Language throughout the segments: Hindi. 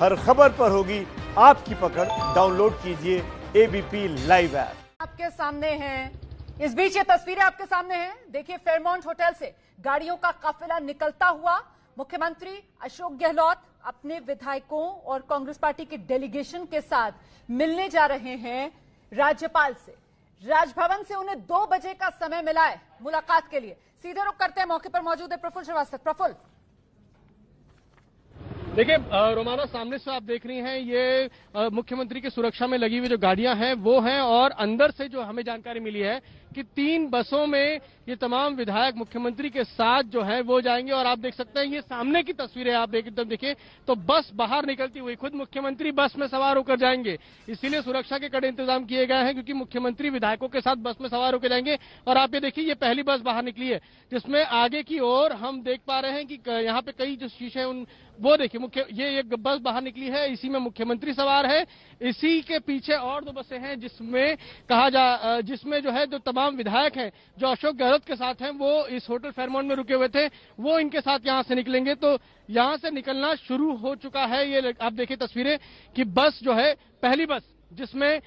हर खबर पर होगी आपकी पकड़। डाउनलोड कीजिए एबीपी लाइव ऐप। आपके सामने हैं, इस बीच ये तस्वीरें आपके सामने हैं। देखिए, फेयरमाउंट होटल से गाड़ियों का काफिला निकलता हुआ मुख्यमंत्री अशोक गहलोत अपने विधायकों और कांग्रेस पार्टी के डेलीगेशन के साथ मिलने जा रहे हैं राज्यपाल से। राजभवन से उन्हें 2 बजे का समय मिला है मुलाकात के लिए। सीधे रुख करते हैं, मौके पर मौजूद है प्रफुल्ल श्रीवास्तव। प्रफुल्ल, देखिए रोमाना, सामने से आप देख रही हैं ये मुख्यमंत्री की सुरक्षा में लगी हुई जो गाड़ियां हैं वो हैं, और अंदर से जो हमें जानकारी मिली है कि 3 बसों में ये तमाम विधायक मुख्यमंत्री के साथ जो है वो जाएंगे। और आप देख सकते हैं ये सामने की तस्वीरें आप एकदम देखें तो बस बाहर निकलती हुई, खुद मुख्यमंत्री बस में सवार होकर जाएंगे। इसीलिए सुरक्षा के कड़े इंतजाम किए गए हैं, क्योंकि मुख्यमंत्री विधायकों के साथ बस में सवार होकर जाएंगे। और आप ये देखिए, ये पहली बस बाहर निकली है जिसमें आगे की ओर हम देख पा रहे हैं कि यहाँ पे कई जो शीशे उन वो देखिए ये एक बस बाहर निकली है, इसी में मुख्यमंत्री सवार है। इसी के पीछे और 2 बसें हैं जिसमें जो है जो तमाम विधायक हैं जो अशोक गहलोत के साथ हैं वो इस होटल फेयरमाउंट में रुके हुए थे, वो इनके साथ यहां से निकलेंगे। तो यहां से निकलना शुरू हो चुका है। ये आप देखिए तस्वीरें कि बस जो है पहली बस जिसमें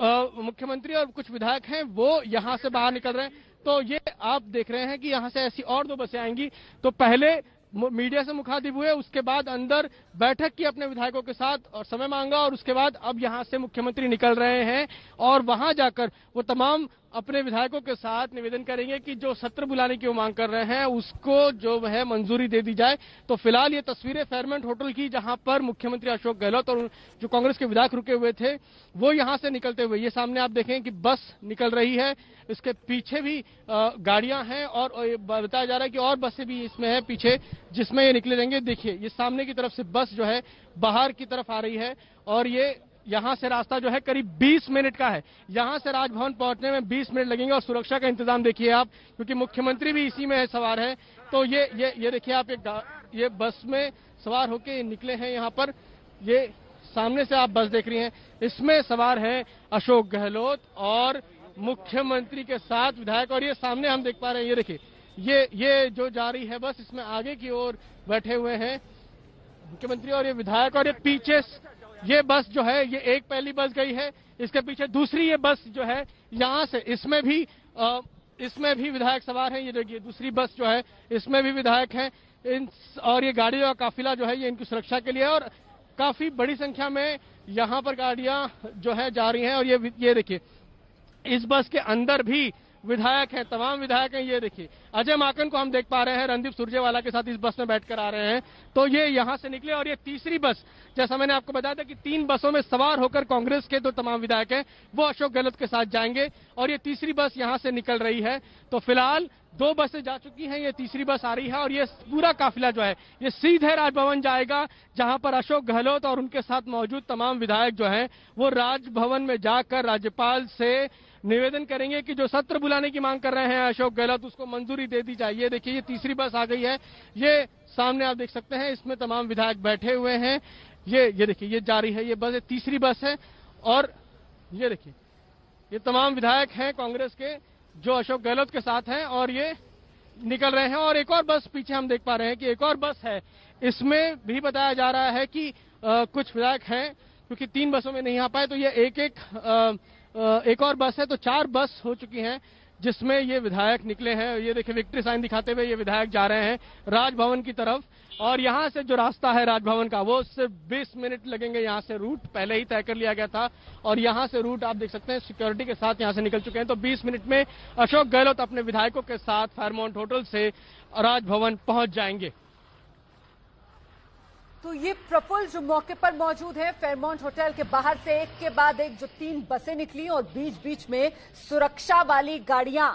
मुख्यमंत्री और कुछ विधायक हैं वो यहां से बाहर निकल रहे हैं। तो ये आप देख रहे हैं कि यहां से ऐसी और 2 बसें आएंगी। तो पहले मीडिया से मुखातिब हुए, उसके बाद अंदर बैठक की अपने विधायकों के साथ और समय मांगा, और उसके बाद अब यहां से मुख्यमंत्री निकल रहे हैं और वहां जाकर वो तमाम अपने विधायकों के साथ निवेदन करेंगे कि जो सत्र बुलाने की वो मांग कर रहे हैं उसको जो है मंजूरी दे दी जाए। तो फिलहाल ये तस्वीरें फेयरमाउंट होटल की, जहां पर मुख्यमंत्री अशोक गहलोत और जो कांग्रेस के विधायक रुके हुए थे वो यहां से निकलते हुए, ये सामने आप देखें कि बस निकल रही है, इसके पीछे भी गाड़ियां हैं और बताया जा रहा है कि और बसें भी इसमें है पीछे जिसमें ये निकले रहेंगे। देखिए ये सामने की तरफ से बस जो है बाहर की तरफ आ रही है, और ये यहां से रास्ता जो है करीब 20 मिनट का है। यहां से राजभवन पहुंचने में 20 मिनट लगेंगे, और सुरक्षा का इंतजाम देखिए आप, क्योंकि मुख्यमंत्री भी इसी में सवार है। तो ये देखिए आप, ये बस में सवार होके निकले हैं यहां पर। ये सामने से आप बस देख रही हैं, इसमें सवार हैं अशोक गहलोत और मुख्यमंत्री के साथ विधायक। और ये सामने हम देख पा रहे हैं, ये देखिए ये जो जा रही है बस, इसमें आगे की ओर बैठे हुए हैं मुख्यमंत्री और ये विधायक। और ये पीछे ये बस जो है, ये एक पहली बस गई है, इसके पीछे दूसरी ये बस जो है यहां से, इसमें भी विधायक सवार हैं। ये देखिए दूसरी बस जो है इसमें भी विधायक हैं। और ये गाड़ियों का काफिला जो है ये इनकी सुरक्षा के लिए, और काफी बड़ी संख्या में यहां पर गाड़ियां जो है जा रही हैं। और ये देखिए इस बस के अंदर भी विधायक हैं, तमाम विधायक हैं। ये देखिए अजय माकन को हम देख पा रहे हैं रणदीप सुरजेवाला के साथ इस बस में बैठकर आ रहे हैं। तो ये यहां से निकले, और ये तीसरी बस, जैसा मैंने आपको बताया था कि 3 बसों में सवार होकर कांग्रेस के 2 तमाम विधायक हैं वो अशोक गहलोत के साथ जाएंगे, और ये तीसरी बस यहां से निकल रही है। तो फिलहाल 2 बसें जा चुकी हैं, ये तीसरी बस आ रही है, और ये पूरा काफिला जो है ये सीधे राजभवन जाएगा, जहां पर अशोक गहलोत और उनके साथ मौजूद तमाम विधायक जो हैं वो राजभवन में जाकर राज्यपाल से निवेदन करेंगे कि जो सत्र बुलाने की मांग कर रहे हैं अशोक गहलोत उसको मंजूरी दे दी जाए। ये देखिए ये तीसरी बस आ गई है, ये सामने आप देख सकते हैं, इसमें तमाम विधायक बैठे हुए हैं। ये देखिए ये जा रही है, ये बस तीसरी बस है। और ये देखिए ये तमाम विधायक हैं कांग्रेस के जो अशोक गहलोत के साथ हैं, और ये निकल रहे हैं। और एक और बस पीछे हम देख पा रहे हैं कि एक और बस है, इसमें भी बताया जा रहा है कि कुछ विधायक हैं, क्योंकि 3 बसों में नहीं आ पाए तो ये एक और बस है। तो 4 बस हो चुकी हैं जिसमें ये विधायक निकले हैं। ये देखिए विक्ट्री साइन दिखाते हुए ये विधायक जा रहे हैं राजभवन की तरफ, और यहां से जो रास्ता है राजभवन का वो सिर्फ 20 मिनट लगेंगे। यहां से रूट पहले ही तय कर लिया गया था, और यहां से रूट आप देख सकते हैं सिक्योरिटी के साथ यहां से निकल चुके हैं। तो 20 मिनट में अशोक गहलोत अपने विधायकों के साथ फेयरमाउंट होटल से राजभवन पहुंच जाएंगे। तो ये प्रफुल्ल जो मौके पर मौजूद है, फेयरमाउंट होटल के बाहर से एक के बाद एक जो 3 बसें निकली, और बीच बीच में सुरक्षा वाली गाड़ियां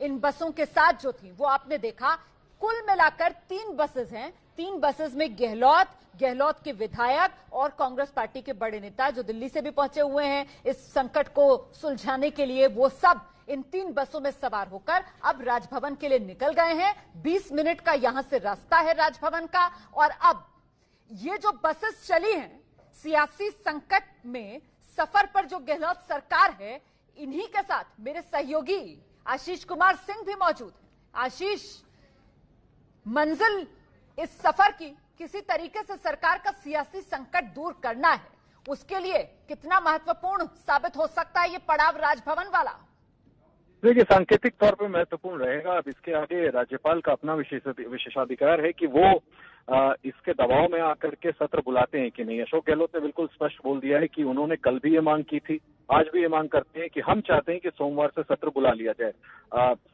इन बसों के साथ जो थी वो आपने देखा। कुल मिलाकर 3 बसेस हैं। 3 बसेस में गहलोत के विधायक और कांग्रेस पार्टी के बड़े नेता जो दिल्ली से भी पहुंचे हुए हैं इस संकट को सुलझाने के लिए, वो सब इन 3 बसों में सवार होकर अब राजभवन के लिए निकल गए हैं। 20 मिनट का यहां से रास्ता है राजभवन का, और अब ये जो बसेस चली हैं सियासी संकट में सफर पर जो गहलोत सरकार है, इन्हीं के साथ मेरे सहयोगी आशीष कुमार सिंह भी मौजूद हैं। आशीष, मंजिल इस सफर की किसी तरीके से सरकार का सियासी संकट दूर करना है, उसके लिए कितना महत्वपूर्ण साबित हो सकता है ये पड़ाव राजभवन वाला? देखिए, सांकेतिक तौर पे महत्वपूर्ण रहेगा। अब इसके आगे राज्यपाल का अपना विशेषाधिकार है कि वो इसके दबाव में आकर के सत्र बुलाते हैं कि नहीं। अशोक गहलोत ने बिल्कुल स्पष्ट बोल दिया है कि उन्होंने कल भी ये मांग की थी, आज भी ये मांग करते हैं कि हम चाहते हैं कि सोमवार से सत्र बुला लिया जाए।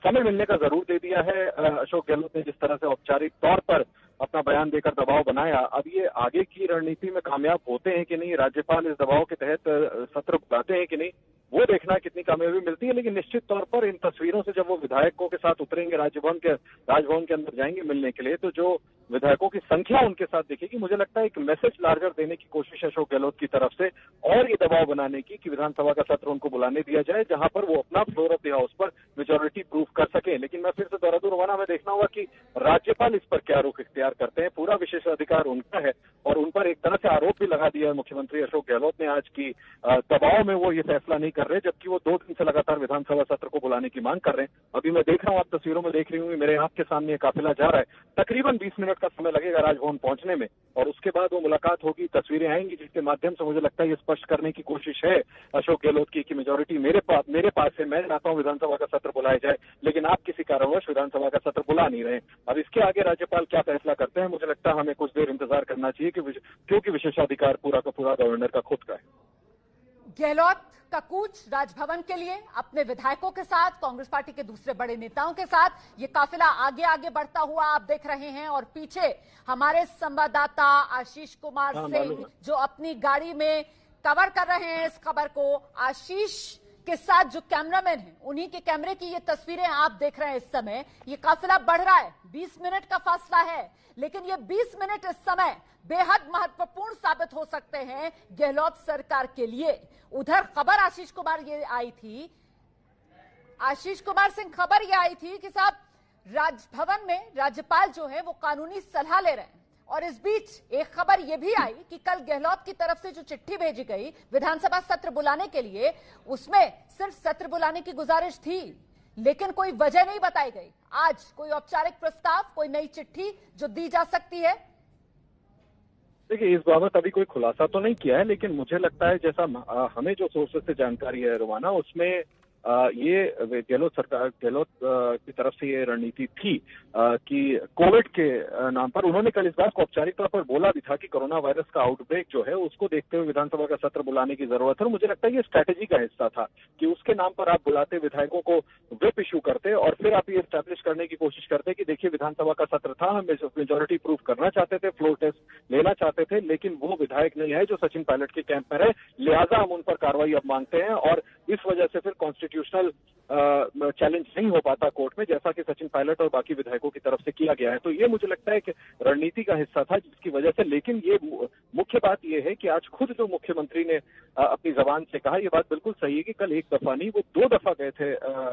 समय मिलने का जरूर दे दिया है अशोक गहलोत ने, जिस तरह से औपचारिक तौर पर अपना बयान देकर दबाव बनाया। अब ये आगे की रणनीति में कामयाब होते हैं कि नहीं, राज्यपाल इस दबाव के तहत सत्र बुलाते हैं कि नहीं, वो देखना कितनी कामयाबी मिलती है। लेकिन निश्चित तौर पर इन तस्वीरों से जब वो विधायकों के साथ उतरेंगे, राजभवन के अंदर जाएंगे मिलने के लिए, तो जो विधायकों की संख्या उनके साथ दिखेगी, मुझे लगता है एक मैसेज लार्जर देने की कोशिश है अशोक गहलोत की तरफ से, और ये दबाव बनाने की कि विधानसभा का सत्र उनको बुलाने दिया जाए, जहां पर वो अपना फ्लोर ऑफ द हाउस पर मेजोरिटी प्रूफ कर सके। लेकिन मैं फिर से दोहरा दूं रवाना, हमें देखना होगा कि राज्यपाल इस पर क्या रुख इख्तियार करते हैं। पूरा विशेषाधिकार उनका है और उन पर एक तरह से आरोप भी लगा दिया है मुख्यमंत्री अशोक गहलोत ने आज की दबाव में वो ये फैसला नहीं कर रहे, जबकि वो 2 दिन से लगातार विधानसभा सत्र को बुलाने की मांग कर रहे हैं। अभी मैं देख रहा हूँ, आप तस्वीरों में देख रही हूँ, मेरे आंख के सामने काफिला जा रहा है। तकरीबन 20 मिनट का समय लगेगा राजभवन पहुंचने में, और उसके बाद वो मुलाकात होगी, तस्वीरें आएंगी, जिसके माध्यम से मुझे लगता है ये स्पष्ट करने की कोशिश है अशोक गहलोत की कि मेजोरिटी मेरे पास है, मैं चाहता हूं विधानसभा का सत्र बुलाया जाए, लेकिन आप किसी कारणवश विधानसभा का सत्र बुला नहीं रहे। अब इसके आगे राज्यपाल क्या फैसला करते हैं, मुझे लगता है हमें कुछ देर इंतजार करना चाहिए, क्योंकि विशेषाधिकार पूरा का पूरा गवर्नर का खुद का है। गहलोत का कूच राजभवन के लिए अपने विधायकों के साथ, कांग्रेस पार्टी के दूसरे बड़े नेताओं के साथ, ये काफिला आगे आगे बढ़ता हुआ आप देख रहे हैं। और पीछे हमारे संवाददाता आशीष कुमार सिंह जो अपनी गाड़ी में कवर कर रहे हैं इस खबर को। आशीष के साथ जो कैमरामैन हैं, उन्हीं के कैमरे की ये तस्वीरें आप देख रहे हैं इस समय। ये काफिला बढ़ रहा है, 20 मिनट का फासला है, लेकिन ये 20 मिनट इस समय बेहद महत्वपूर्ण साबित हो सकते हैं गहलोत सरकार के लिए। उधर खबर आशीष कुमार ये आई थी, आशीष कुमार सिंह खबर ये आई थी कि साहब राजभवन में राज्यपाल जो है वो कानूनी सलाह ले रहे हैं। और इस बीच एक खबर यह भी आई कि कल गहलोत की तरफ से जो चिट्ठी भेजी गई विधानसभा सत्र बुलाने के लिए, उसमें सिर्फ सत्र बुलाने की गुजारिश थी, लेकिन कोई वजह नहीं बताई गई। आज कोई औपचारिक प्रस्ताव, कोई नई चिट्ठी जो दी जा सकती है? देखिए, इस बाबत अभी कोई खुलासा तो नहीं किया है, लेकिन मुझे लगता है जैसा हमें जो सोर्सेस से जानकारी है रोमाना, उसमें ये गहलोत की तरफ से ये रणनीति थी कि कोविड के नाम पर उन्होंने कल इस बात को औपचारिक तौर पर बोला भी था कि कोरोना वायरस का आउटब्रेक जो है उसको देखते हुए विधानसभा का सत्र बुलाने की जरूरत है। और मुझे लगता है ये स्ट्रैटेजी का हिस्सा था कि उसके नाम पर आप बुलाते, विधायकों को व्हिप इशू करते और फिर आप ये स्टैब्लिश करने की कोशिश करते कि देखिए विधानसभा का सत्र था, हम मेजोरिटी प्रूफ करना चाहते थे, फ्लोर टेस्ट लेना चाहते थे, लेकिन वो विधायक नहीं है जो सचिन पायलट के कैंप में रहे, लिहाजा हम उन पर कार्रवाई अब मांगते हैं। और इस वजह से फिर कॉन्स्टिट्यूशनल चैलेंज नहीं हो पाता कोर्ट में, जैसा कि सचिन पायलट और बाकी विधायकों की तरफ से किया गया है। तो ये मुझे लगता है कि रणनीति का हिस्सा था जिसकी वजह से। लेकिन ये मुख्य बात ये है कि आज खुद जो मुख्यमंत्री ने अपनी जबान से कहा, ये बात बिल्कुल सही है कि कल एक दफा नहीं, वो 2 दफा गए थे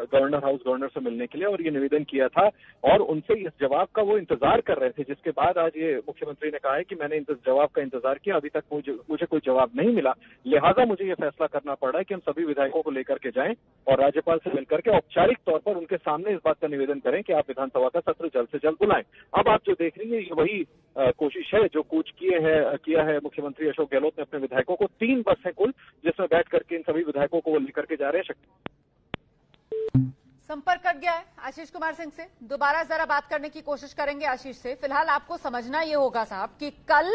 गवर्नर से मिलने के लिए और ये निवेदन किया था और उनसे इस जवाब का वो इंतजार कर रहे थे, जिसके बाद आज ये मुख्यमंत्री ने कहा है कि मैंने इस जवाब का इंतजार किया, अभी तक मुझे कोई जवाब नहीं मिला, लिहाजा मुझे ये फैसला करना पड़ा है कि हम सभी विधायकों को लेकर के जाएं और राज्यपाल से मिलकर के औपचारिक तौर पर उनके सामने इस बात का निवेदन करें कि आप विधानसभा का सत्र जल्द से जल्द बुलाएं। अब आप जो देख रही हैं ये वही कोशिश है जो कूच किया है मुख्यमंत्री अशोक गहलोत ने अपने विधायकों को। 3 बस है कुल, जिसमें बैठ करके इन सभी विधायकों को वो लेकर के जा रहे हैं। संपर्क कट गया है आशीष कुमार सिंह से, दोबारा जरा बात करने की कोशिश करेंगे आशीष से। फिलहाल आपको समझना ये होगा साहब कि कल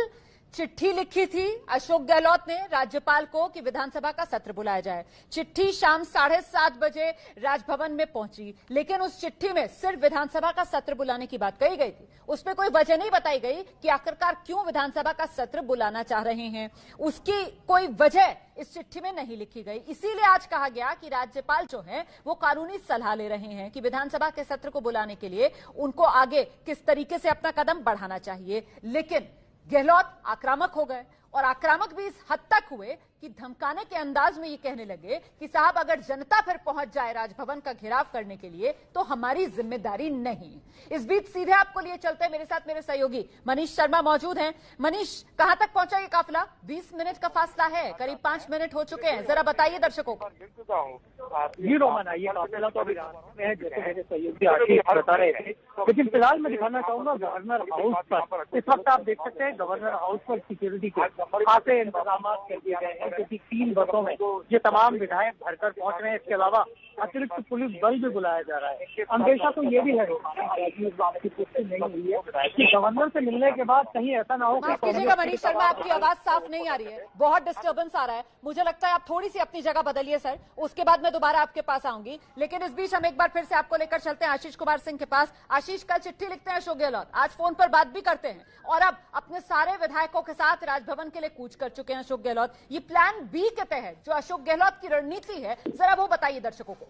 चिट्ठी लिखी थी अशोक गहलोत ने राज्यपाल को कि विधानसभा का सत्र बुलाया जाए। चिट्ठी शाम 7:30 बजे राजभवन में पहुंची, लेकिन उस चिट्ठी में सिर्फ विधानसभा का सत्र बुलाने की बात कही गई थी। उसमें कोई वजह नहीं बताई गई कि आखिरकार क्यों विधानसभा का सत्र बुलाना चाह रहे हैं, उसकी कोई वजह इस चिट्ठी में नहीं लिखी गई। इसीलिए आज कहा गया कि राज्यपाल जो है वो कानूनी सलाह ले रहे हैं कि विधानसभा के सत्र को बुलाने के लिए उनको आगे किस तरीके से अपना कदम बढ़ाना चाहिए। लेकिन गहलोत आक्रामक हो गए, और आक्रामक भी इस हद तक हुए कि धमकाने के अंदाज में ये कहने लगे कि साहब अगर जनता फिर पहुंच जाए राजभवन का घेराव करने के लिए तो हमारी जिम्मेदारी नहीं। इस बीच सीधे आपको लिए चलते हैं, मेरे साथ मेरे सहयोगी मनीष शर्मा मौजूद हैं। मनीष, कहां तक पहुंचा ये काफिला? 20 मिनट का फासला है, करीब 5 मिनट हो चुके हैं, जरा बताइए दर्शकों को। जी रोमन, ये काफिला तो अभी रास्ते में है, जैसे मेरे सहयोगी आशीष बता रहे थे। लेकिन फिलहाल मैं दिखाना चाहूंगा गवर्नर हाउस पर। इस वक्त आप देख सकते हैं गवर्नर हाउस पर सिक्योरिटी के खासे इंतजाम कर दिए गए हैं, क्योंकि 3 बसों में ये तमाम विधायक भरकर पहुंच रहे हैं। इसके अलावा अतिरिक्त पुलिस बल भी बुलाया जा रहा है। अंदेशा तो ये भी है इस बात की पुष्टि नहीं हुई है कि गवर्नर से मिलने के बाद कहीं ऐसा ना हो। माफ कीजिएगा मनीष शर्मा, आपकी आवाज साफ नहीं आ रही है, बहुत डिस्टर्बेंस आ रहा है। मुझे लगता है आप थोड़ी सी अपनी जगह बदलिए सर, उसके बाद मैं दोबारा आपके पास आऊंगी। लेकिन इस बीच हम एक बार फिर से आपको लेकर चलते हैं आशीष कुमार सिंह के पास। आशीष, कल चिट्ठी लिखते हैं अशोक गहलोत, आज फोन पर बात भी करते हैं और अब अपने सारे विधायकों के साथ राजभवन के लिए कूच कर चुके हैं अशोक गहलोत। ये प्लान बी के तहत जो अशोक गहलोत की रणनीति है, जरा वो बताइए दर्शकों को।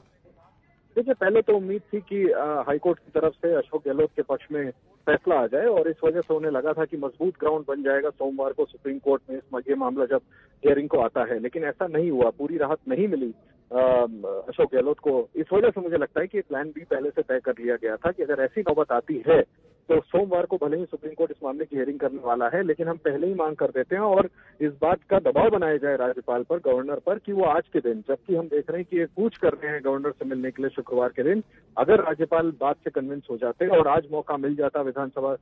देखिए, पहले तो उम्मीद थी कि हाईकोर्ट की तरफ से अशोक गहलोत के पक्ष में फैसला आ जाए और इस वजह से उन्हें लगा था कि मजबूत ग्राउंड बन जाएगा सोमवार को सुप्रीम कोर्ट में ये मामला जब हियरिंग को आता है। लेकिन ऐसा नहीं हुआ, पूरी राहत नहीं मिली अशोक गहलोत को। इस वजह से मुझे लगता है कि प्लान बी पहले से तय कर लिया गया था कि अगर ऐसी नौबत आती है तो सोमवार को भले ही सुप्रीम कोर्ट इस मामले की हियरिंग करने वाला है, लेकिन हम पहले ही मांग कर देते हैं और इस बात का दबाव बनाया जाए राज्यपाल पर, गवर्नर पर, कि वो आज के दिन, जबकि हम देख रहे हैं कि ये कूच कर रहे हैं गवर्नर से मिलने के लिए शुक्रवार के दिन, अगर राज्यपाल बात से कन्विंस हो जाते और आज मौका मिल जाता, विधानसभा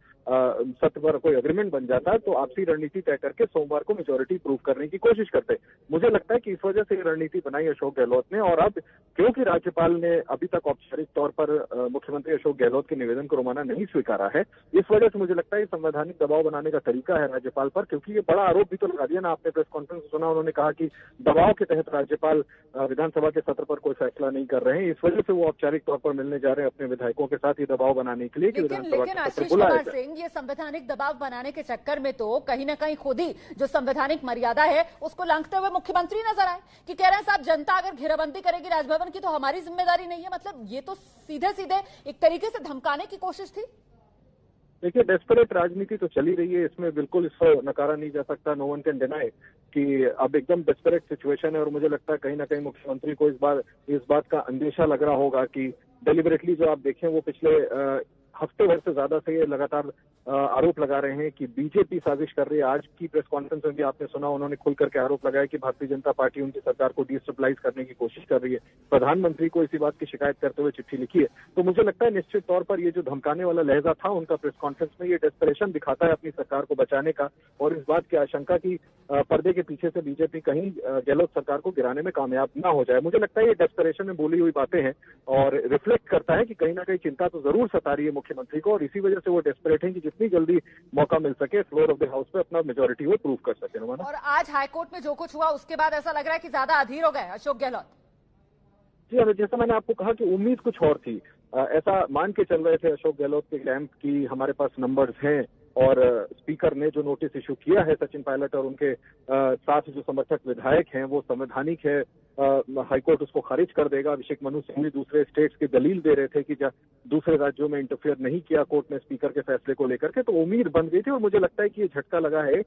सत्र पर कोई अग्रीमेंट बन जाता, तो आपसी रणनीति तय करके सोमवार को मेजोरिटी प्रूव करने की कोशिश करते। मुझे लगता है कि इस वजह से ये रणनीति बनाई अशोक गहलोत ने और अब क्योंकि राज्यपाल ने अभी तक औपचारिक तौर पर मुख्यमंत्री अशोक गहलोत के निवेदन को रोमाना नहीं स्वीकारा है, इस वजह से मुझे लगता है संवैधानिक दबाव बनाने का तरीका है राज्यपाल पर, क्योंकि ये बड़ा आरोप भी तो लगा दिया ना। आपने प्रेस कॉन्फ्रेंस सुना, उन्होंने कहा कि दबाव के तहत राज्यपाल विधानसभा के सत्र पर कोई फैसला नहीं कर रहे हैं। इस वजह से वो औपचारिक तौर पर मिलने जा रहे हैं अपने विधायकों के साथ, ये दबाव बनाने के लिए कि विधानसभा के सत्र बुलाया जाए। सिंह, ये संवैधानिक दबाव बनाने के चक्कर में तो कहीं ना कहीं खुद ही जो संवैधानिक मर्यादा है उसको लांघते हुए मुख्यमंत्री नजर आए कि कह रहे हैं साहब जनता अगर घेराबंदी करेगी राजभवन की तो हमारी जिम्मेदारी नहीं है। मतलब ये तो सीधे सीधे एक तरीके से धमकाने की कोशिश थी। देखिए, डेस्परेट राजनीति तो चली रही है, इसमें बिल्कुल इसको नकारा नहीं जा सकता। नो वन कैन डिनाई कि अब एकदम डेस्परेट सिचुएशन है और मुझे लगता है कहीं ना कहीं मुख्यमंत्री को इस बात का अंदेशा लग रहा होगा कि डेलिबरेटली, जो आप देखें वो पिछले हफ्ते भर से ज्यादा से ये लगातार आरोप लगा रहे हैं कि बीजेपी साजिश कर रही है। आज की प्रेस कॉन्फ्रेंस में भी आपने सुना, उन्होंने खुल करके आरोप लगाया कि भारतीय जनता पार्टी उनकी सरकार को डिस्टेबलाइज करने की कोशिश कर रही है। प्रधानमंत्री को इसी बात की शिकायत करते हुए चिट्ठी लिखी है। तो मुझे लगता है निश्चित तौर पर ये जो धमकाने वाला लहजा था उनका प्रेस कॉन्फ्रेंस में, ये डेस्परेशन दिखाता है अपनी सरकार को बचाने का और इस बात की आशंका की पर्दे के पीछे से बीजेपी कहीं गहलोत सरकार को गिराने में कामयाब ना हो जाए। मुझे लगता है ये डेस्परेशन में बोली हुई बातें हैं और रिफ्लेक्ट करता है कि कहीं ना कहीं चिंता तो जरूर सता रही है मुख्यमंत्री को और इसी वजह से वो डेस्परेट हैं कि जितनी जल्दी मौका मिल सके फ्लोर ऑफ द हाउस पे अपना मेजोरिटी वो प्रूव कर सके। और आज हाईकोर्ट में जो कुछ हुआ उसके बाद ऐसा लग रहा है कि ज्यादा अधीर हो गए अशोक गहलोत। जी हाँ, जैसा मैंने आपको कहा कि उम्मीद कुछ और थी, ऐसा मान के चल रहे थे अशोक गहलोत के कैंप की हमारे पास नंबर्स हैं और स्पीकर ने जो नोटिस इशू किया है सचिन पायलट और उनके साथ जो समर्थक विधायक हैं वो संवैधानिक है, हाईकोर्ट उसको खारिज कर देगा। अभिषेक मनु सिंह भी दूसरे स्टेट्स की दलील दे रहे थे कि दूसरे राज्यों में इंटरफेयर नहीं किया कोर्ट ने स्पीकर के फैसले को लेकर के, तो उम्मीद बन गई थी और मुझे लगता है कि ये झटका लगा है,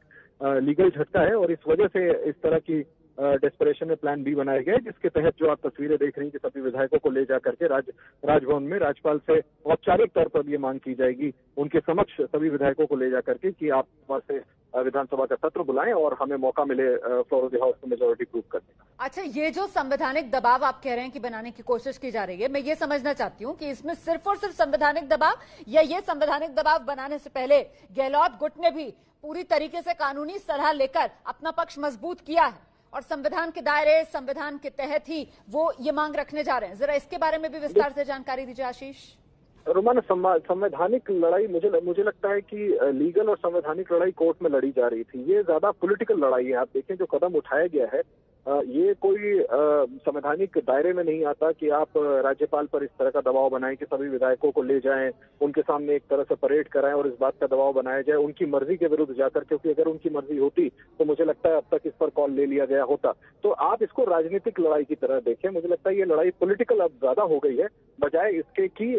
लीगल झटका है और इस वजह से इस तरह की डेस्परेशन में प्लान बी बनाया गया है, जिसके तहत जो आप तस्वीरें देख रही हैं कि सभी विधायकों को ले जाकर के राजभवन में राज्यपाल से औपचारिक तौर पर ये मांग की जाएगी उनके समक्ष, सभी विधायकों को ले जाकर के कि आप वहां से विधानसभा का सत्र बुलाएं और हमें मौका मिले फ्लोर ऑफ द हाउस में मेजोरिटी प्रूव करने का। अच्छा, ये जो संवैधानिक दबाव आप कह रहे हैं कि बनाने की कोशिश की जा रही है, मैं ये समझना चाहती हूँ कि इसमें सिर्फ और सिर्फ संवैधानिक दबाव या ये संवैधानिक दबाव बनाने से पहले गहलोत गुट ने भी पूरी तरीके से कानूनी सलाह लेकर अपना पक्ष मजबूत किया है और संविधान के दायरे, संविधान के तहत ही वो ये मांग रखने जा रहे हैं? जरा इसके बारे में भी विस्तार से जानकारी दीजिए आशीष। रोमाना, संवैधानिक लड़ाई मुझे लगता है कि लीगल और संवैधानिक लड़ाई कोर्ट में लड़ी जा रही थी, ये ज्यादा पॉलिटिकल लड़ाई है। आप देखें जो कदम उठाया गया है ये कोई संवैधानिक दायरे में नहीं आता कि आप राज्यपाल पर इस तरह का दबाव बनाएं कि सभी विधायकों को ले जाएं, उनके सामने एक तरह से परेड कराएं और इस बात का दबाव बनाया जाए उनकी मर्जी के विरुद्ध जाकर, क्योंकि अगर उनकी मर्जी होती तो मुझे लगता है अब तक इस पर कॉल ले लिया गया होता। तो आप इसको राजनीतिक लड़ाई की तरह देखें। मुझे लगता है ये लड़ाई पॉलिटिकल अब ज्यादा हो गई है, बजाय इसके कि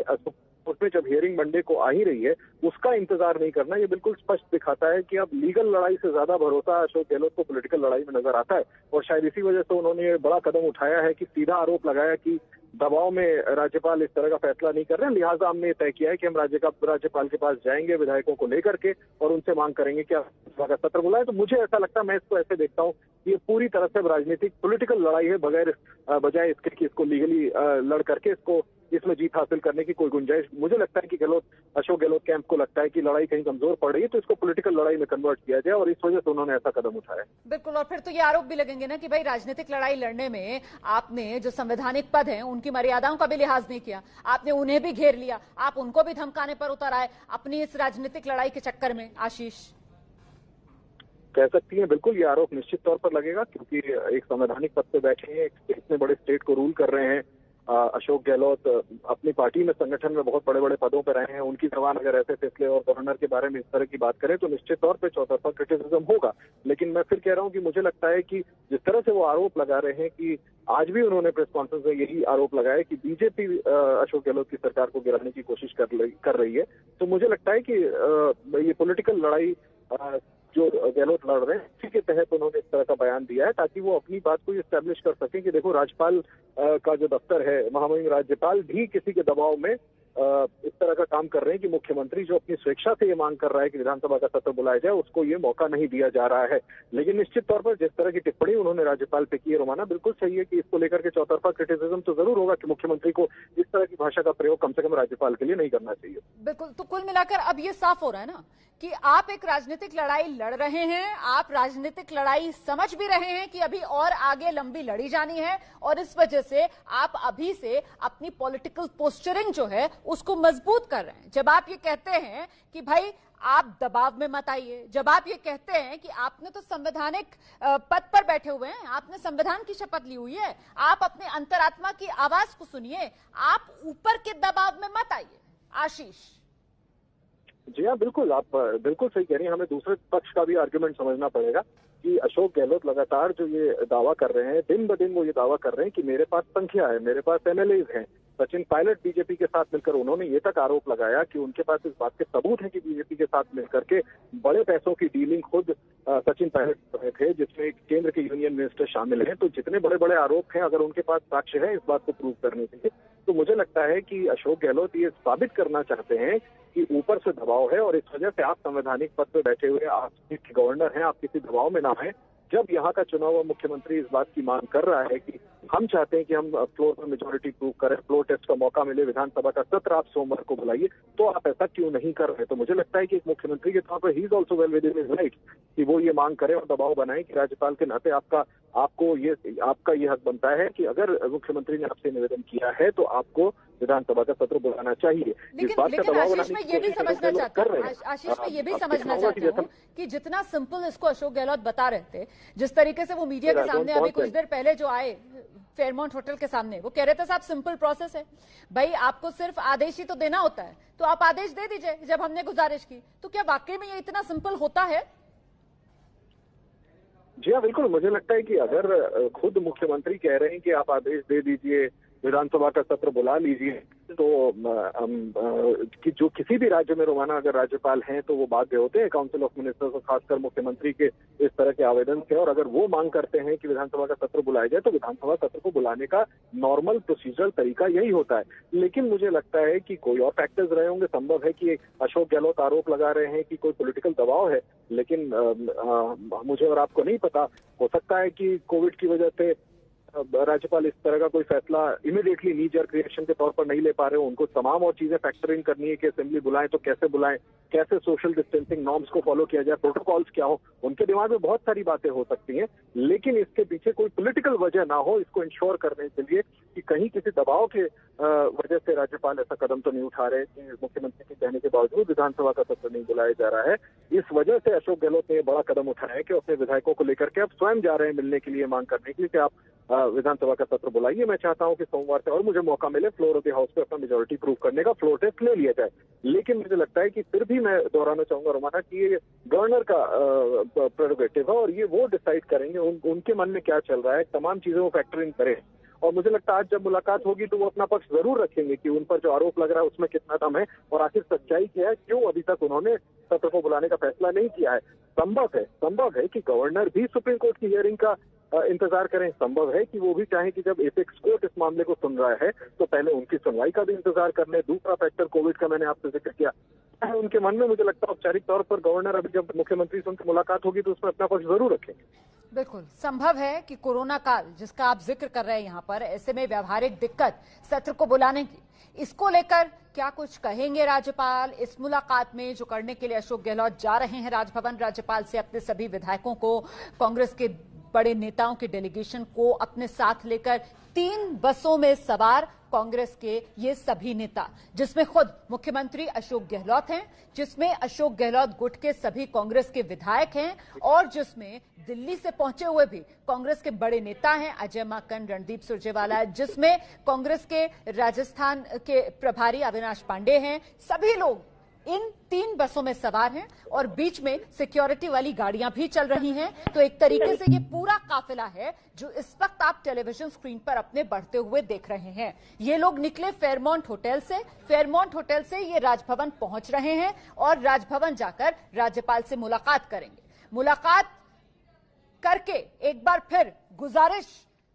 उसमें जब हियरिंग मंडे को आ ही रही है, उसका इंतजार नहीं करना, ये बिल्कुल स्पष्ट दिखाता है कि अब लीगल लड़ाई से ज्यादा भरोसा अशोक गहलोत को पॉलिटिकल लड़ाई में नजर आता है। और शायद इसी वजह से उन्होंने ये बड़ा कदम उठाया है कि सीधा आरोप लगाया कि दबाव में राज्यपाल इस तरह का फैसला नहीं कर रहे हैं, लिहाजा हमने तय किया है कि हम राज्यपाल के पास जाएंगे विधायकों को लेकर के और उनसे मांग करेंगे कि विधानसभा का सत्र बुलाएं। तो मुझे ऐसा लगता है, मैं इसको ऐसे देखता हूँ, ये पूरी तरह से राजनीतिक पॉलिटिकल लड़ाई है, बजाय इसके कि इसको लीगली लड़ करके इसको इसमें जीत हासिल करने की कोई गुंजाइश। मुझे लगता है कि अशोक गहलोत कैंप को लगता है कि लड़ाई कहीं कमजोर पड़ रही है, तो इसको पॉलिटिकल लड़ाई में कन्वर्ट किया जाए और इस वजह से उन्होंने ऐसा कदम उठाया। बिल्कुल, और फिर तो ये आरोप भी लगेंगे ना कि भाई राजनीतिक लड़ाई लड़ने में आपने जो संवैधानिक पद हैं उनकी मर्यादाओं का भी लिहाज नहीं किया, आपने उन्हें भी घेर लिया, आप उनको भी धमकाने पर उतर आए अपनी इस राजनीतिक लड़ाई के चक्कर में। आशीष कह सकती हैं, बिल्कुल ये आरोप निश्चित तौर पर लगेगा, क्योंकि एक संवैधानिक पद पे बैठे हैं, इतने बड़े स्टेट को रूल कर रहे हैं। अशोक गहलोत अपनी पार्टी में, संगठन में बहुत बड़े बड़े पदों पर रहे हैं, उनकी जबान अगर ऐसे फैसले और गवर्नर के बारे में इस तरह की बात करें तो निश्चित तौर पे चौतरफा क्रिटिसिज्म होगा। लेकिन मैं फिर कह रहा हूं कि मुझे लगता है कि जिस तरह से वो आरोप लगा रहे हैं, कि आज भी उन्होंने प्रेस कॉन्फ्रेंस में यही आरोप लगाया कि बीजेपी अशोक गहलोत की सरकार को गिराने की कोशिश कर रही है, तो मुझे लगता है कि ये पॉलिटिकल लड़ाई जो गहलोत लड़ रहे हैं उसी के तहत उन्होंने इस तरह का बयान दिया है, ताकि वो अपनी बात को एस्टैब्लिश कर सकें कि देखो राज्यपाल का जो दफ्तर है, महामहिम राज्यपाल भी किसी के दबाव में इस तरह का काम कर रहे हैं कि मुख्यमंत्री जो अपनी स्वेच्छा से ये मांग कर रहा है कि विधानसभा का सत्र बुलाया जाए, उसको ये मौका नहीं दिया जा रहा है। लेकिन निश्चित तौर पर जिस तरह की टिप्पणी उन्होंने राज्यपाल पे की है, रोमाना, बिल्कुल सही है कि इसको लेकर के चौतरफा क्रिटिसिज्म तो जरूर होगा कि मुख्यमंत्री को इस तरह की भाषा का प्रयोग कम से कम राज्यपाल के लिए नहीं करना चाहिए। बिल्कुल, तो कुल मिलाकर अब ये साफ हो रहा है ना कि आप एक राजनीतिक लड़ाई लड़ रहे हैं, आप राजनीतिक लड़ाई समझ भी रहे हैं कि अभी और आगे लंबी लड़ी जानी है, और इस वजह से आप अभी से अपनी पॉलिटिकल पोस्चरिंग जो है उसको मजबूत कर रहे हैं। जब आप ये कहते हैं कि भाई आप दबाव में मत आइए, जब आप ये कहते हैं कि आपने तो संवैधानिक पद पर बैठे हुए हैं, आपने संविधान की शपथ ली हुई है, आप अपने अंतरात्मा की आवाज को सुनिए, आप ऊपर के दबाव में मत आइए। आशीष जी हाँ, बिल्कुल, आप बिल्कुल सही कह रही हैं। हमें दूसरे पक्ष का भी आर्गुमेंट समझना पड़ेगा कि अशोक गहलोत लगातार जो ये दावा कर रहे हैं, दिन ब दिन वो ये दावा कर रहे हैं कि मेरे पास संख्या है, मेरे पास एमएलएज हैं। सचिन पायलट बीजेपी के साथ मिलकर उन्होंने ये तक आरोप लगाया कि उनके पास इस बात के सबूत है कि बीजेपी के साथ मिलकर के बड़े पैसों की डीलिंग खुद सचिन पायलट कर रहे थे, जिसमें केंद्र के यूनियन मिनिस्टर शामिल हैं। तो जितने बड़े बड़े आरोप हैं, अगर उनके पास साक्ष्य है इस बात को प्रूव करने के लिए, तो मुझे लगता है कि अशोक गहलोत ये साबित करना चाहते हैं कि ऊपर से दबाव है, और इस वजह से आप संवैधानिक पद पर बैठे हुए, आप गवर्नर हैं, आप किसी दबाव में ना हैं। जब यहाँ का चुना हुआ मुख्यमंत्री इस बात की मांग कर रहा है कि हम चाहते हैं कि हम फ्लोर पर मेजोरिटी प्रूव करें, फ्लोर टेस्ट का मौका मिले, विधानसभा का सत्र आप सोमवार को बुलाइए, तो आप ऐसा क्यों नहीं कर रहे? तो मुझे लगता है कि एक मुख्यमंत्री के तौर पर he is also well with in his right कि वो ये मांग करें और दबाव बनाए कि राज्यपाल के नाते आपका ये हक बनता है कि अगर मुख्यमंत्री ने आपसे निवेदन किया है तो आपको विधानसभा का सत्र बुलाना चाहिए। लेकिन आशीष में ये भी समझना चाहता हूँ, आशीष में ये भी समझना चाहता हूँ कि जितना सिंपल इसको अशोक गहलोत बता रहे थे, जिस तरीके से वो मीडिया के सामने अभी कुछ देर पहले जो आए फेयरमाउंट होटल के सामने, वो कह रहे थे साहब सिंपल प्रोसेस है भाई, आपको सिर्फ आदेश ही तो देना होता है, तो आप आदेश दे दीजिए जब हमने गुजारिश की। तो क्या वाकई में ये इतना सिंपल होता है? जी हाँ, बिल्कुल, मुझे लगता है कि अगर खुद मुख्यमंत्री कह रहे हैं कि आप आदेश दे दीजिए, विधानसभा का सत्र बुला लीजिए, तो कि जो किसी भी राज्य में रोमाना अगर राज्यपाल हैं तो वो बाध्य होते हैं काउंसिल ऑफ मिनिस्टर्स और खासकर मुख्यमंत्री के इस तरह के आवेदन से, और अगर वो मांग करते हैं कि विधानसभा का सत्र बुलाया जाए तो विधानसभा सत्र को बुलाने का नॉर्मल प्रोसीजरल तरीका यही होता है। लेकिन मुझे लगता है कि कोई और फैक्टर्स रहे होंगे, संभव है कि अशोक गहलोत आरोप लगा रहे हैं कि कोई पॉलिटिकल दबाव है, लेकिन मुझे और आपको नहीं पता, हो सकता है कि कोविड की वजह से राज्यपाल इस तरह का कोई फैसला इमीडिएटली नी जर्क रिएक्शन के तौर पर नहीं ले पा रहे हो, उनको तमाम और चीजें फैक्टर इन करनी है कि असेंबली बुलाएं तो कैसे बुलाएं, कैसे सोशल डिस्टेंसिंग नॉर्म्स को फॉलो किया जाए, प्रोटोकॉल्स क्या हो, उनके दिमाग में बहुत सारी बातें हो सकती हैं। लेकिन इसके पीछे कोई पॉलिटिकल वजह ना हो, इसको इंश्योर करने के लिए कि कहीं किसी दबाव के वजह से राज्यपाल ऐसा कदम तो नहीं उठा रहे कि मुख्यमंत्री के कहने के बावजूद विधानसभा का सत्र नहीं बुलाया जा रहा है। इस वजह से अशोक गहलोत ने बड़ा कदम उठाया है कि अपने विधायकों को लेकर के अब स्वयं जा रहे हैं मिलने के लिए, मांग करने के लिए कि आप विधानसभा का सत्र बुलाइए। मैं चाहता हूं कि सोमवार से और मुझे मौका मिले फ्लोर ऑफ द हाउस पे अपना मेजोरिटी प्रूव करने का, फ्लोर टेस्ट ले लिया जाए। लेकिन मुझे लगता है कि फिर भी मैं दोहराना चाहूंगा रोमाना कि ये गवर्नर का प्रेरोगेटिव है और ये वो डिसाइड करेंगे उनके मन में क्या चल रहा है, तमाम चीजें वो फैक्टर इन करें और मुझे लगता है आज जब मुलाकात होगी तो वो अपना पक्ष जरूर रखेंगे कि उन पर जो आरोप लग रहा है उसमें कितना दम है और आखिर सच्चाई क्या है, क्यों अभी तक उन्होंने सत्र को बुलाने का फैसला नहीं किया है। संभव है कि गवर्नर भी सुप्रीम कोर्ट की हियरिंग का इंतजार करें। संभव है कि वो भी चाहें कि जब एपेक्स कोर्ट इस मामले को सुन रहा है तो पहले उनकी सुनवाई का भी इंतजार कर ले। दूसरा फैक्टर कोविड का मैंने आपसे जिक्र किया है उनके मन में। मुझे लगता है औपचारिक तौर पर गवर्नर अभी जब मुख्यमंत्री से उनकी मुलाकात होगी तो उसमें अपना पक्ष जरूर रखेंगे। बिल्कुल संभव है कि कोरोना काल जिसका आप जिक्र कर रहे हैं यहाँ पर, ऐसे में व्यवहारिक दिक्कत सत्र को बुलाने की, इसको लेकर क्या कुछ कहेंगे राज्यपाल इस मुलाकात में जो करने के लिए अशोक गहलोत जा रहे हैं राजभवन। राज्यपाल से अपने सभी विधायकों को, कांग्रेस के बड़े नेताओं के डेलीगेशन को अपने साथ लेकर 3 बसों में सवार कांग्रेस के ये सभी नेता, जिसमें खुद मुख्यमंत्री अशोक गहलोत हैं, जिसमें अशोक गहलोत गुट के सभी कांग्रेस के विधायक हैं और जिसमें दिल्ली से पहुंचे हुए भी कांग्रेस के बड़े नेता हैं, अजय माकन, रणदीप सुरजेवाला, जिसमें कांग्रेस के राजस्थान के प्रभारी अविनाश पांडे हैं। सभी लोग इन 3 बसों में सवार हैं और बीच में सिक्योरिटी वाली गाड़ियां भी चल रही हैं। तो एक तरीके से ये पूरा काफिला है जो इस वक्त आप टेलीविजन स्क्रीन पर अपने बढ़ते हुए देख रहे हैं। ये लोग निकले फेयरमाउंट होटल से, फेयरमाउंट होटल से ये राजभवन पहुंच रहे हैं और राजभवन जाकर राज्यपाल से मुलाकात करेंगे। मुलाकात करके एक बार फिर गुजारिश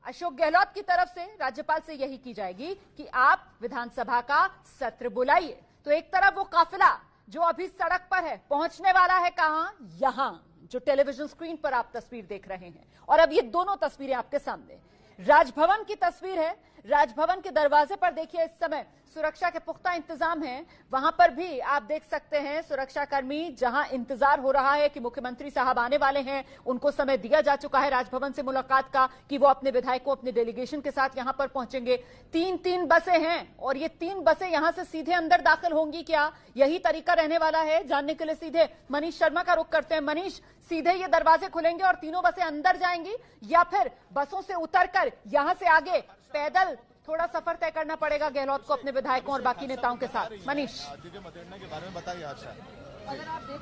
अशोक गहलोत की तरफ से राज्यपाल से यही की जाएगी कि आप विधानसभा का सत्र बुलाइए। तो एक तरफ वो काफिला जो अभी सड़क पर है पहुंचने वाला है कहां, यहां जो टेलीविजन स्क्रीन पर आप तस्वीर देख रहे हैं। और अब ये दोनों तस्वीरें आपके सामने राजभवन की तस्वीर है। राजभवन के दरवाजे पर देखिए इस समय सुरक्षा के पुख्ता इंतजाम हैं। वहां पर भी आप देख सकते हैं सुरक्षाकर्मी, जहां इंतजार हो रहा है कि मुख्यमंत्री साहब आने वाले हैं, उनको समय दिया जा चुका है राजभवन से मुलाकात का कि वो अपने विधायकों, अपने डेलीगेशन के साथ यहां पर पहुंचेंगे। 3 बसें हैं और ये 3 बसें यहां से सीधे अंदर दाखिल होंगी क्या, यही तरीका रहने वाला है जानने के लिए सीधे मनीष शर्मा का रुख करते हैं। मनीष, सीधे ये दरवाजे खुलेंगे और तीनों बसें अंदर जाएंगी या फिर बसों से उतरकर यहां से आगे पैदल थोड़ा सफर तय करना पड़ेगा गहलोत को अपने विधायकों और बाकी नेताओं के साथ? मनीष के बारे में बताइए आशा।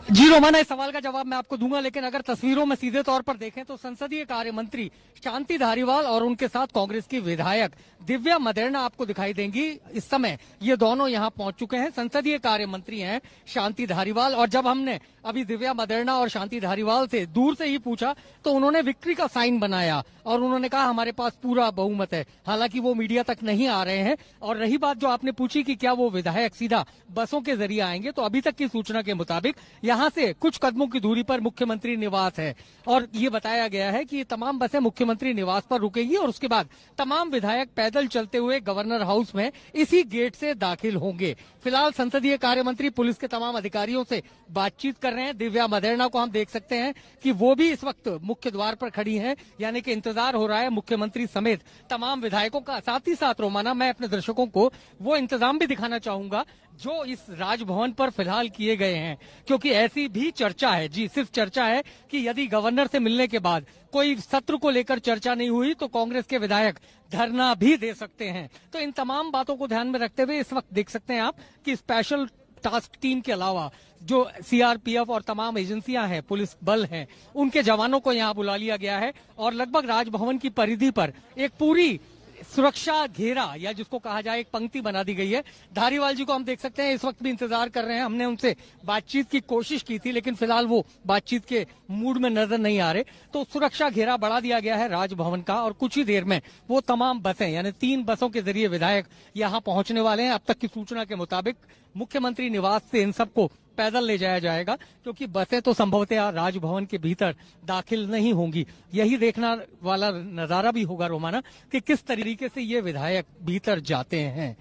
जी रोमाना, इस सवाल का जवाब मैं आपको दूंगा, लेकिन अगर तस्वीरों में सीधे तौर पर देखें तो संसदीय कार्य मंत्री शांति धारीवाल और उनके साथ कांग्रेस की विधायक दिव्या मदेरणा आपको दिखाई देंगी। इस समय ये दोनों यहां पहुंच चुके हैं। संसदीय कार्य मंत्री हैं शांति धारीवाल, और जब हमने अभी दिव्या मदेरणा और शांति धारीवाल से दूर से ही पूछा तो उन्होंने विक्ट्री का साइन बनाया और उन्होंने कहा हमारे पास पूरा बहुमत है। हालांकि वो मीडिया तक नहीं आ रहे हैं। और रही बात जो आपने पूछी कि क्या वो विधायक सीधा बसों के जरिए आएंगे, तो अभी तक की सूचना के मुताबिक यहाँ से कुछ कदमों की दूरी पर मुख्यमंत्री निवास है और ये बताया गया है कि ये तमाम बसें मुख्यमंत्री निवास पर रुकेगी और उसके बाद तमाम विधायक पैदल चलते हुए गवर्नर हाउस में इसी गेट से दाखिल होंगे। फिलहाल संसदीय कार्य मंत्री पुलिस के तमाम अधिकारियों से बातचीत कर रहे हैं। दिव्या मदेरणा को हम देख सकते हैं कि वो भी इस वक्त मुख्य द्वार पर खड़ी हैं, यानी कि इंतजार हो रहा है मुख्यमंत्री समेत तमाम विधायकों का। साथ ही साथ रोमाना, मैं अपने दर्शकों को वो इंतजाम भी दिखाना चाहूंगा जो इस राजभवन पर फिलहाल किए गए हैं, क्योंकि ऐसी भी चर्चा है, जी सिर्फ चर्चा है, कि यदि गवर्नर से मिलने के बाद कोई सत्र को लेकर चर्चा नहीं हुई तो कांग्रेस के विधायक धरना भी दे सकते हैं। तो इन तमाम बातों को ध्यान में रखते हुए इस वक्त देख सकते हैं आप कि स्पेशल टास्क टीम के अलावा जो सीआरपीएफ और तमाम एजेंसियां हैं, पुलिस बल हैं, उनके जवानों को यहां बुला लिया गया है और लगभग राजभवन की परिधि पर एक पूरी सुरक्षा घेरा या जिसको कहा जाए एक पंक्ति बना दी गई है। धारीवाल जी को हम देख सकते हैं इस वक्त भी इंतजार कर रहे हैं। हमने उनसे बातचीत की कोशिश की थी लेकिन फिलहाल वो बातचीत के मूड में नजर नहीं आ रहे। तो सुरक्षा घेरा बढ़ा दिया गया है राजभवन का और कुछ ही देर में वो तमाम बसें, यानी 3 बसों के जरिए विधायक यहाँ पहुंचने वाले हैं। अब तक की सूचना के मुताबिक मुख्यमंत्री निवास से इन सबको पैदल ले जाया जाएगा, क्योंकि बसें तो संभवतः राजभवन के भीतर दाखिल नहीं होंगी। यही देखना वाला नजारा भी होगा रोमाना कि किस तरीके से ये विधायक भीतर जाते हैं।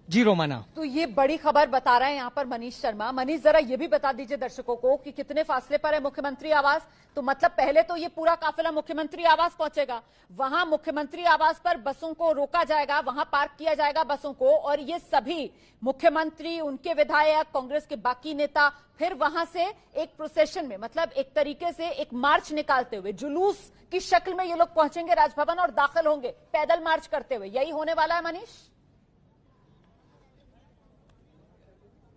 जी रोमाना, तो ये बड़ी खबर बता रहे हैं यहाँ पर मनीष शर्मा। मनीष, जरा ये भी बता दीजिए दर्शकों को कि कितने फासले पर है मुख्यमंत्री आवास। तो मतलब पहले तो ये पूरा काफिला मुख्यमंत्री आवास पहुंचेगा, वहां मुख्यमंत्री आवास पर बसों को रोका जाएगा, वहां पार्क किया जाएगा बसों को, और ये सभी मुख्यमंत्री, उनके विधायक, कांग्रेस के बाकी नेता फिर वहां से एक प्रोसेशन में, मतलब एक तरीके से एक मार्च निकालते हुए जुलूस की शक्ल में ये लोग पहुंचेंगे राजभवन और दाखिल होंगे पैदल मार्च करते हुए। यही होने वाला है मनीष?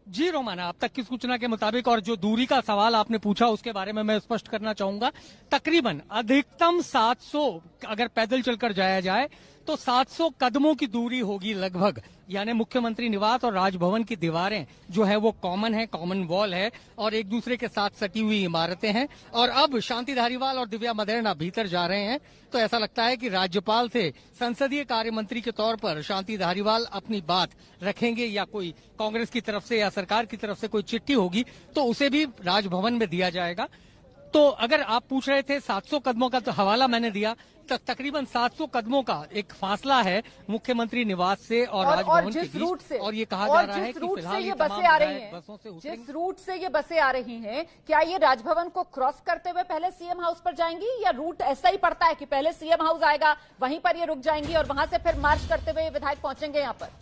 जी रोमाना, अब तक की सूचना के मुताबिक, और जो दूरी का सवाल आपने पूछा उसके बारे में मैं स्पष्ट करना चाहूंगा, तकरीबन अधिकतम 700 अगर पैदल चलकर जाया जाए तो 700 कदमों की दूरी होगी लगभग, यानी मुख्यमंत्री निवास और राजभवन की दीवारें जो है वो कॉमन है, कॉमन वॉल है और एक दूसरे के साथ सटी हुई इमारतें हैं। और अब शांति धारीवाल और दिव्या मदेरणा भीतर जा रहे हैं तो ऐसा लगता है कि राज्यपाल से संसदीय कार्य मंत्री के तौर पर शांति धारीवाल अपनी बात रखेंगे या कोई कांग्रेस की तरफ से या सरकार की तरफ से कोई चिट्ठी होगी तो उसे भी राजभवन में दिया जाएगा। तो अगर आप पूछ रहे थे 700 कदमों का तो हवाला मैंने दिया, तकरीबन 700 कदमों का एक फासला है मुख्यमंत्री निवास से और राजभवन के बीच। और ये कहा जा रहा है कि फिलहाल ये बसें आ रही हैं, बसों से जिस रूट से ये बसें आ रही हैं, क्या ये राजभवन को क्रॉस करते हुए पहले सीएम हाउस पर जाएंगी या रूट ऐसा ही पड़ता है कि पहले सीएम हाउस आएगा, वहीं पर ये रुक जाएंगी और वहां से फिर मार्च करते हुए विधायक पहुंचेंगे यहाँ पर?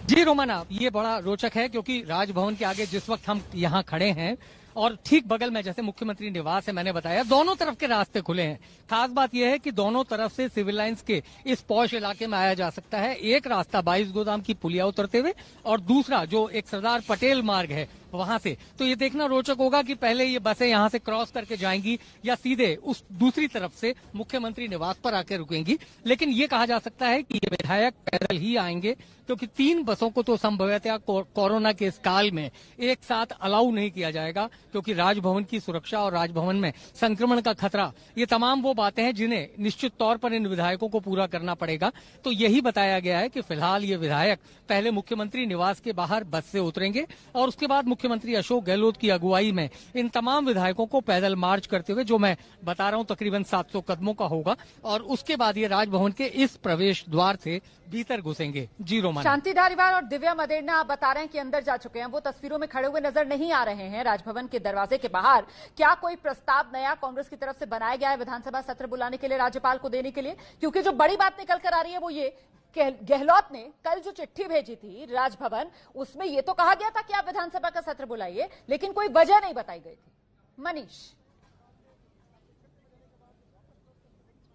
जी रोमाना, ये बड़ा रोचक है क्योंकि राजभवन के आगे जिस वक्त हम यहाँ खड़े हैं और ठीक बगल में जैसे मुख्यमंत्री निवास है, मैंने बताया दोनों तरफ के रास्ते खुले हैं। खास बात यह है कि दोनों तरफ से सिविल लाइंस के इस पॉश इलाके में आया जा सकता है। एक रास्ता 22 गोदाम की पुलिया उतरते हुए और दूसरा जो एक सरदार पटेल मार्ग है वहां से। तो ये देखना रोचक होगा कि पहले ये बसें यहां से क्रॉस करके जाएंगी या सीधे उस दूसरी तरफ से मुख्यमंत्री निवास पर आकर रुकेंगी। लेकिन ये कहा जा सकता है कि ये विधायक पैदल ही आएंगे क्योंकि 3 बसों को तो संभवतः कोरोना के इस काल में एक साथ अलाउ नहीं किया जाएगा क्योंकि राजभवन की सुरक्षा और राजभवन में संक्रमण का खतरा, ये तमाम वो बातें हैं जिन्हें निश्चित तौर पर इन विधायकों को पूरा करना पड़ेगा। तो यही बताया गया है कि फिलहाल ये विधायक पहले मुख्यमंत्री निवास के बाहर बस से उतरेंगे और उसके बाद मुख्यमंत्री अशोक गहलोत की अगुवाई में इन तमाम विधायकों को पैदल मार्च करते हुए, जो मैं बता रहा हूं तकरीबन 700 कदमों का होगा, और उसके बाद ये राजभवन के इस प्रवेश द्वार से भीतर घुसेंगे। जी रोमा, शांति धारीवाल और दिव्या मदेरणा आप बता रहे हैं कि अंदर जा चुके हैं, वो तस्वीरों में खड़े हुए नजर नहीं आ रहे हैं राजभवन के दरवाजे के बाहर। क्या कोई प्रस्ताव नया कांग्रेस की तरफ से बनाया गया है विधानसभा सत्र बुलाने के लिए, राज्यपाल को देने के लिए? क्योंकि जो बड़ी बात निकल कर आ रही है वो ये, गहलोत ने कल जो चिट्ठी भेजी थी राजभवन, उसमें ये तो कहा गया था कि आप विधानसभा का सत्र बुलाइए, लेकिन कोई वजह नहीं बताई गई थी। मनीष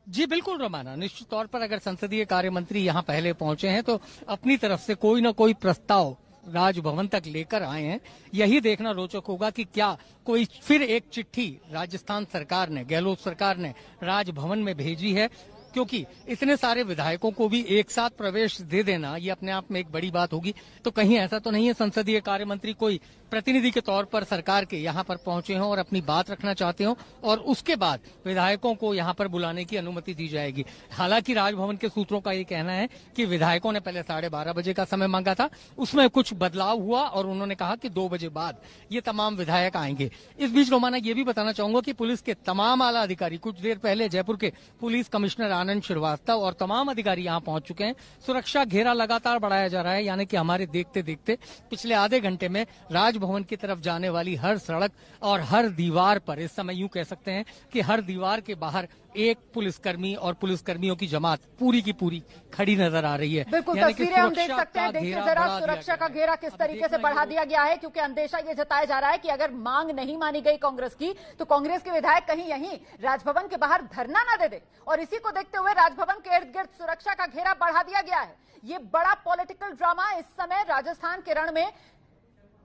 जी बिल्कुल रोमाना, निश्चित तौर पर अगर संसदीय कार्य मंत्री यहां पहले पहुंचे हैं तो अपनी तरफ से कोई ना कोई प्रस्ताव राजभवन तक लेकर आए हैं। यही देखना रोचक होगा कि क्या कोई फिर एक चिट्ठी राजस्थान सरकार ने, गहलोत सरकार ने राजभवन में भेजी है, क्योंकि इतने सारे विधायकों को भी एक साथ प्रवेश दे देना ये अपने आप में एक बड़ी बात होगी। तो कहीं ऐसा तो नहीं है संसदीय कार्य मंत्री कोई प्रतिनिधि के तौर पर सरकार के यहाँ पर पहुंचे हों और अपनी बात रखना चाहते हों और उसके बाद विधायकों को यहाँ पर बुलाने की अनुमति दी जाएगी। हालांकि राजभवन के सूत्रों का ये कहना है कि विधायकों ने पहले 12:30 बजे का समय मांगा था, उसमें कुछ बदलाव हुआ और उन्होंने कहा कि 2 बजे बाद ये तमाम विधायक आएंगे। इस बीच रोमाना ये भी बताना चाहूंगा कि पुलिस के तमाम आला अधिकारी, कुछ देर पहले जयपुर के पुलिस कमिश्नर आनंद श्रीवास्तव और तमाम अधिकारी यहाँ पहुंच चुके हैं। सुरक्षा घेरा लगातार बढ़ाया जा रहा है, यानी कि हमारे देखते देखते पिछले आधे घंटे में राजभवन की तरफ जाने वाली हर सड़क और हर दीवार पर, इस समय यूं कह सकते हैं कि हर दीवार के बाहर एक पुलिसकर्मी और पुलिसकर्मियों की जमात पूरी की पूरी खड़ी नजर आ रही है। बिल्कुल तस्वीरें हम देख सकते हैं। देखिए जरा सुरक्षा का घेरा किस तरीके से बढ़ा दिया गया है, क्योंकि अंदेशा ये जताया जा रहा है कि अगर मांग नहीं मानी गई कांग्रेस की तो कांग्रेस के विधायक कहीं यहीं राजभवन के बाहर धरना न दे दे, और इसी को देखते हुए राजभवन के इर्द गिर्द सुरक्षा का घेरा बढ़ा दिया गया है। ये बड़ा पॉलिटिकल ड्रामा इस समय राजस्थान के रण में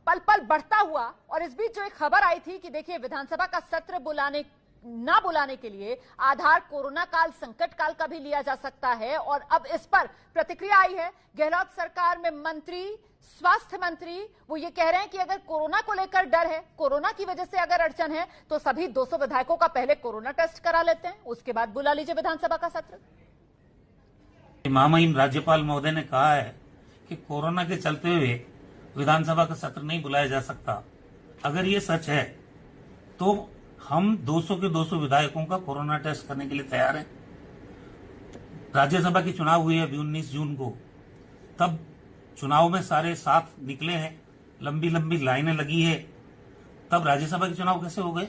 पल पल बढ़ता हुआ। और इस बीच जो एक खबर आई थी कि देखिए विधानसभा का सत्र ना बुलाने के लिए आधार कोरोना काल, संकट काल का भी लिया जा सकता है, और अब इस पर प्रतिक्रिया आई है। गहलोत सरकार में मंत्री, स्वास्थ्य मंत्री, वो ये कह रहे हैं कि अगर कोरोना को लेकर डर है, कोरोना की वजह से अगर अड़चन है तो सभी 200 विधायकों का पहले कोरोना टेस्ट करा लेते हैं, उसके बाद बुला लीजिए विधानसभा का सत्र। महामहिम राज्यपाल महोदय ने कहा है कि कोरोना के चलते हुए विधानसभा का सत्र नहीं बुलाया जा सकता। अगर ये सच है तो हम 200 के 200 विधायकों का कोरोना टेस्ट करने के लिए तैयार हैं। राज्यसभा की चुनाव हुई है अभी 19 जून को, तब चुनाव में सारे साथ निकले हैं, लंबी लंबी लाइनें लगी है, तब राज्यसभा के चुनाव कैसे हो गए?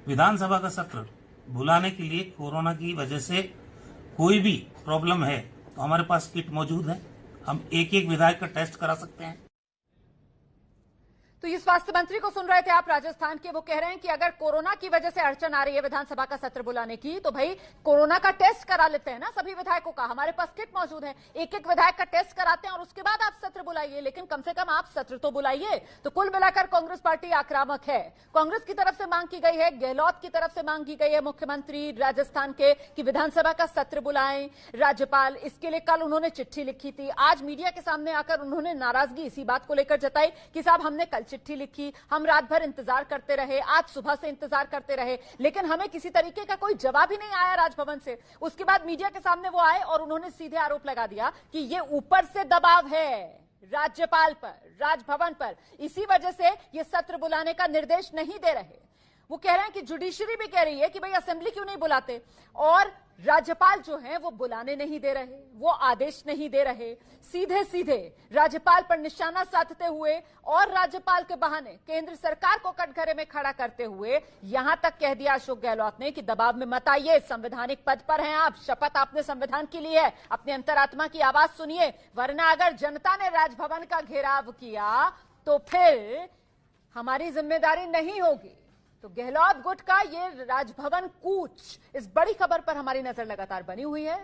विधानसभा का सत्र बुलाने के लिए कोरोना की वजह से कोई भी प्रॉब्लम है तो हमारे पास किट मौजूद है, हम एक एक विधायक का टेस्ट करा सकते हैं। तो ये स्वास्थ्य मंत्री को सुन रहे थे आप राजस्थान के। वो कह रहे हैं कि अगर कोरोना की वजह से अड़चन आ रही है विधानसभा का सत्र बुलाने की, तो भाई कोरोना का टेस्ट करा लेते हैं ना सभी विधायकों का। हमारे पास किट मौजूद है, एक एक विधायक का टेस्ट कराते हैं और उसके बाद आप सत्र बुलाइए, लेकिन कम से कम आप सत्र तो बुलाइए। तो कुल मिलाकर कांग्रेस पार्टी आक्रामक है। कांग्रेस की तरफ से मांग की गई है, गहलोत की तरफ से मांग की गई है मुख्यमंत्री राजस्थान के कि विधानसभा का सत्र बुलाएं राज्यपाल। इसके लिए कल उन्होंने चिट्ठी लिखी थी। आज मीडिया के सामने आकर उन्होंने नाराजगी इसी बात को लेकर जताई कि साहब हमने कल चिट्ठी लिखी, हम रात भर इंतजार करते रहे, आज सुबह से इंतजार करते रहे, लेकिन हमें किसी तरीके का कोई जवाब ही नहीं आया राजभवन से। उसके बाद मीडिया के सामने वो आए और उन्होंने सीधे आरोप लगा दिया कि ये ऊपर से दबाव है राज्यपाल पर, राजभवन पर, इसी वजह से ये सत्र बुलाने का निर्देश नहीं दे रहे। वो कह रहे हैं कि जुडिशरी भी कह रही है कि भाई असेंबली क्यों नहीं बुलाते, और राज्यपाल जो है वो बुलाने नहीं दे रहे, वो आदेश नहीं दे रहे। सीधे सीधे राज्यपाल पर निशाना साधते हुए और राज्यपाल के बहाने केंद्र सरकार को कटघरे में खड़ा करते हुए यहां तक कह दिया अशोक गहलोत ने कि दबाव में मत आइए, संवैधानिक पद पर हैं आप, शपथ आपने संविधान की ली है, अपने अंतरात्मा की आवाज सुनिए, वरना अगर जनता ने राजभवन का घेराव किया तो फिर हमारी जिम्मेदारी नहीं होगी। तो गहलोत गुट का ये राजभवन कूच, इस बड़ी खबर पर हमारी नजर लगातार बनी हुई है।